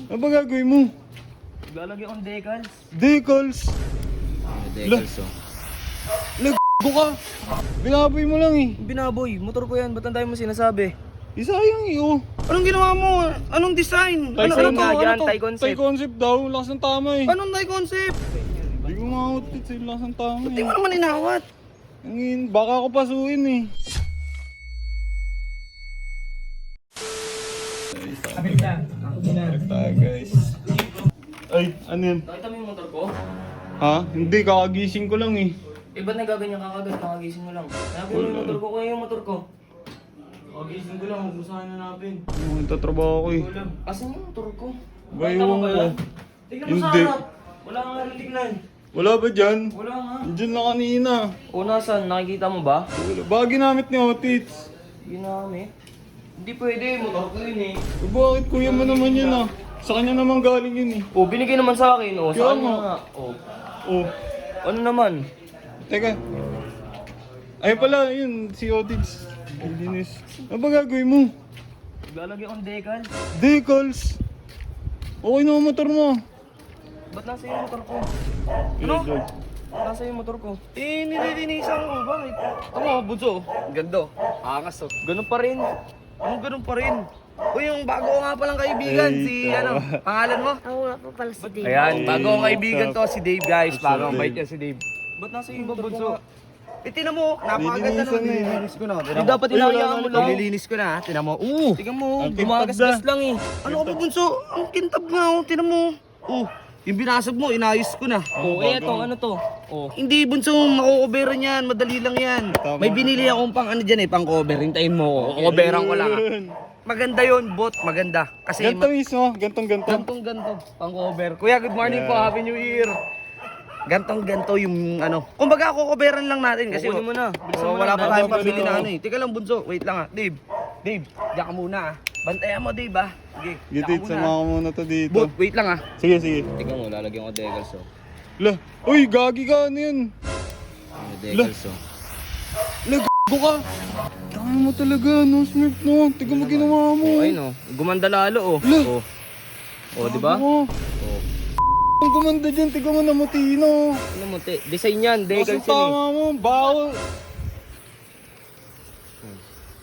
Ano ba gagawin mo? Lalagyan akong decals. Decals? Decals oh. Laggo ka! Binaboy mo lang eh. Binaboy, motor ko yan. Ba't ang dami mo sinasabi? Sayang eh oh. Anong ginawa mo? Anong design? Design nga dyan, to? Thai concept. Thai concept daw, lakas ng tama eh. Anong Thai concept? Hindi ko ma-outfit sa lakas ng tama Hindi eh. mo naman inawat. Baka ako pasuin eh. Kapit lang. Ako na. Tayo guys. Ay, ano yun? Nakita mo yung motor ko? Ha? Hindi, kakagising ko lang eh. Eh, ba't nagaganyan ka kagad? Kakagising mo lang. Hanapin mo yung motor ko, kaya yung motor ko. Kakagising ko lang, huwag mo sana hanapin. Nagtatrabaho ko eh. Asan yung motor ko? Ba, Nakita mo ewan ba ko. yan? Tignan mo sa Hindi. harap. Wala nga rin tignan. Wala ba dyan? Wala nga. Diyan na kanina. O, nasan? Nakikita mo ba? Baka ginamit ni Otits. Ginamit. Hindi pwede, motor ko yun eh. Bakit kuya mo naman yun ah? Sa kanya naman galing yun eh. O, binigay naman sa akin. O, Kaya saan nga. nga? O, Oh, ano naman? teka. Ay pala, yun, si Otits. Linis. Ano ba gagawin mo? Lalagyan akong decals. Decals. Okay na ang motor mo. Ba't nasa yung motor ko? Ano? Nasa yung motor ko. Eh, nililinisan ko. Bakit? Tama, bunso. Ganda. Angas oh. Ganun pa rin. Anong ganun pa rin? Uy, yung bago ko nga palang kaibigan, Ay, si tawa. pangalan mo? Ako nga po pala si Dave. Ayan, Ay, bago kong kaibigan what's to, si Dave guys. What's Bago up, ang bait Dave? niya si Dave. Ba't nasa yung Bunso. motor ko? Tinan mo, napakaganda Lilinisan naman. eh. Nililinis ko na. Di dapat inayaan mo lang. Nililinis ko na, tinan mo. Tingnan mo, Ang gumagasgas kintab lang eh. Ano ka ba, Bunso? Ang kintab nga, tinan mo. Yung binasag mo, inayos ko na. Oh, eto, ano to? Oh. Hindi, Bunso, makukoveran yan. Madali lang yan. Tama. May binili akong pang ano dyan pang cover. Hintayin mo, coveran ko lang. Yun. Maganda yon, bot, maganda. Kasi Ganto mismo, gantong-ganto. gantong-ganto, pang cover. Kuya, good morning Yeah. po, Happy New Year. Gantong-ganto yung ano. Kumbaga, kukoveran lang natin kasi Kukunin mo na. Bilisan mo wala na. pa tayong Dapat pabili ganito. na ano eh. Teka lang, Bunso, wait lang ah. Dave, diyan ka muna ah. Bantayan mo, Dave ah. Sige, diyan ka Gitit, muna. sama ko muna to dito. Bot, wait lang ah. Sige, sige. Tingnan mo, lalagyan ko decals oh. Lah, uy, gagi ka, ano yun? Decals oh. Laggo ka! Tanga mo talaga, no, Smurf, no? Tignan mo ginawa mo. Oh, ayun oh. Gumanda lalo oh. Lah. Oh. Oh, di ba? Gago. Oh. Ang gumanda dyan, tignan mo na mutino. Ano mo, design yan, decals Kasi yan eh. tama mo, bawal.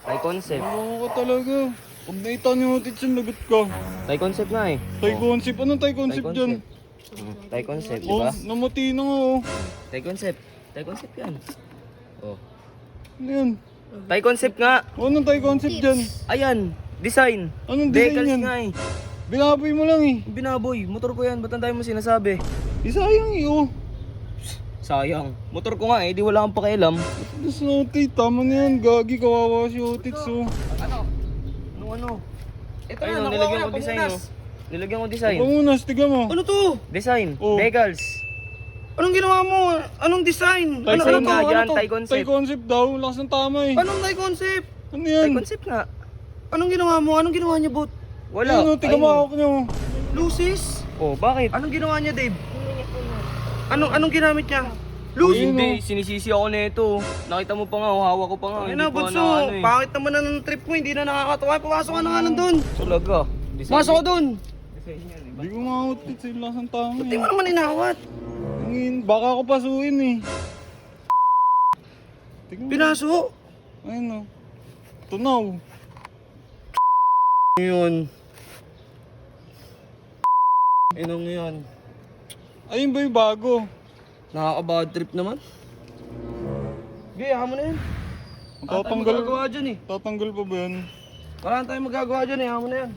Thai concept. Ano ka talaga? Pag naita ni Otits yung lagot ka. Thai concept nga eh. Thai concept, anong Thai concept dyan? Thai concept, di Oh, ba? namutino nga oh. Thai concept. Thai concept yan. Oh. Ano yan? Thai concept nga. Anong Thai concept dyan? Ayan, design. Anong design Decals yan? nga eh. Binaboy mo lang eh. Binaboy, motor ko yan. Ba't ang dami mo sinasabi? Sayang eh oh. Sayang. Motor ko nga eh, di wala kang pakialam. Tapos na Otits, tama na yan. Gagi, kawawa si Otits oh. Ano? Ito Ayun, na, nakuha nilagyan ko ko na, design pamunas. oh. Nilagyan ko design. Pamunas, tignan mo. Ano to? Design. Oh. Decals. Anong ginawa mo? Anong design? Thai Ano, Design ano to? nga Ano dyan, to? Thai Thai concept. concept daw, lakas ng tama eh. Anong Thai concept? Ano Thai yan? concept nga. Anong ginawa mo? Anong ginawa niya, bot? Wala. Ayun oh, tignan mo Ayun, ako nyo. Lucis? oh. Oh, bakit? Anong ginawa niya, Dave? Anong ginamit niya? Uy, Lucis? hindi, sinisisi ako nito. Nakita mo pa nga, oh, hawak ko pa nga. Ayun Hindi na, pa Bunso. ano eh. Pangit naman na ng trip mo. Hindi na nakakatawa. Pumasok ka na nga nandun. Talaga. Design. Pumasok ka dun. Hindi ko ma-outfit sa lakas ng tama Hindi eh. mo naman inawat. Baka ako pasuin eh. Tignan mo. Pinaso. Ayun oh. Tunaw. Yun. Inong yun. Ayun ba yung bago? Nakaka-bad trip naman. Gaya mo na yan. Tatanggal, magagawa dyan eh. tatanggal pa ba yan? Wala na tayong magagawa dyan eh. Hamo na yan.